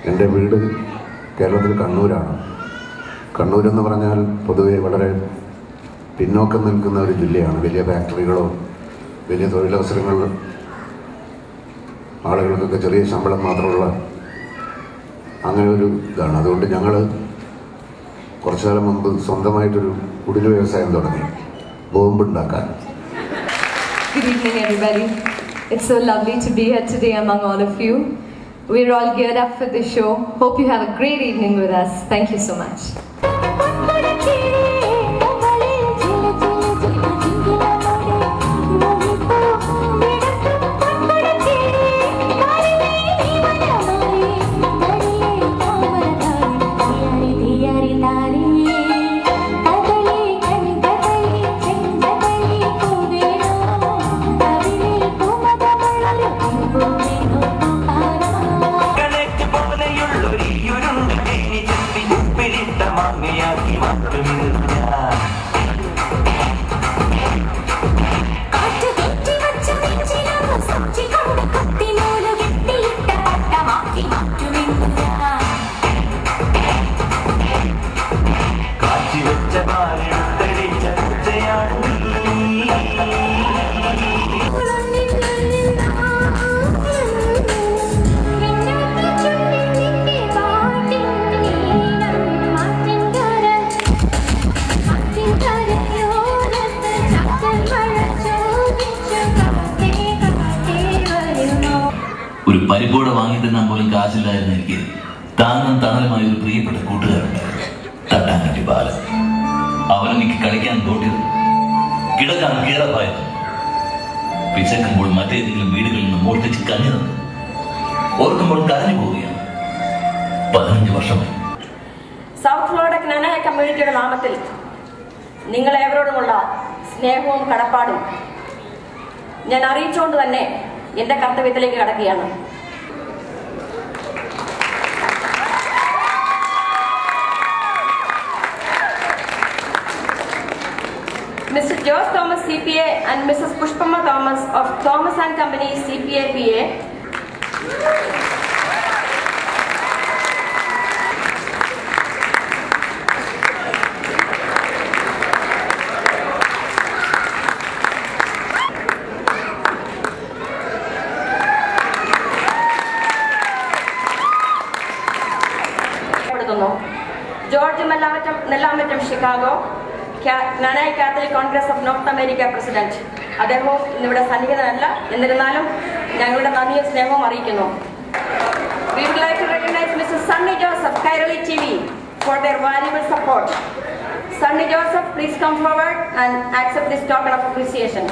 എൻ്റെ വീട് കേരളത്തിൽ കണ്ണൂരാണ്. കണ്ണൂരെന്ന് പറഞ്ഞാൽ പൊതുവെ വളരെ പിന്നോക്കം നിൽക്കുന്ന ഒരു ജില്ലയാണ്. വലിയ ഫാക്ടറികളോ വലിയ തൊഴിലവസരങ്ങൾ, ആളുകൾക്കൊക്കെ ചെറിയ ശമ്പളം മാത്രമുള്ള അങ്ങനെ ഒരു ഇതാണ്. അതുകൊണ്ട് ഞങ്ങൾ കുറച്ചു കാലം മുമ്പ് സ്വന്തമായിട്ടൊരു കുടിൽ വ്യവസായം തുടങ്ങി, ബോംബുണ്ടാക്കാൻ. Good evening, everybody. It's so lovely to be here today among all of you. We're all geared up for this show. Hope you have a great evening with us. Thank you so much. ഒരു പരിപ്പോടെ വാങ്ങി തിന്നാൻ പോലും കാശില്ലായിരുന്നു എനിക്ക്. താങ്ങും തണലുമായ ഒരു പ്രിയപ്പെട്ട കൂട്ടുകാരുണ്ടായിരുന്നു, തട്ടാങ്കണ്ടി ബാലൻ. അവനെനിക്ക് കളിക്കാൻ തോട്ടിയത്, കിടക്കാൻ കീറപ്പായത്, വിശക്കുമ്പോൾ മറ്റേതെങ്കിലും വീടുകളിൽ നിന്ന് മോഷ്ടിച്ച് കഞ്ഞി തന്നു. ഓർക്കുമ്പോൾ കരഞ്ഞു പോവുകയാണ്. 15 വർഷമായി. സൗത്ത് ഫ്ലോറിഡ ക്നാനായ കമ്മ്യൂണിറ്റിയുടെ നാമത്തിൽ നിങ്ങളേവരോടുമുള്ള സ്നേഹവും കടപ്പാടും ഞാൻ അറിയിച്ചുകൊണ്ട് തന്നെ എന്റെ കർത്തവ്യത്തിലേക്ക് കടക്കുകയാണ്. Mr. George Thomas CPA and Mrs. Pushpama Thomas of Thomas and Company CPA PA George Nellamattam Chicago Knanaya Catholic Congress of north America president. അദ്ദേഹവും ഇന്നിവിടെ സന്നിഹിതനല്ല, എന്നിരുന്നാലും ഞങ്ങളുടെ നന്ദിയും സ്നേഹവും അറിയിക്കുന്നു. We would like to recognize Mr. Sunny Joseph, Kairali TV, for their valuable support. Sunny Joseph, please come forward and accept this token of appreciation.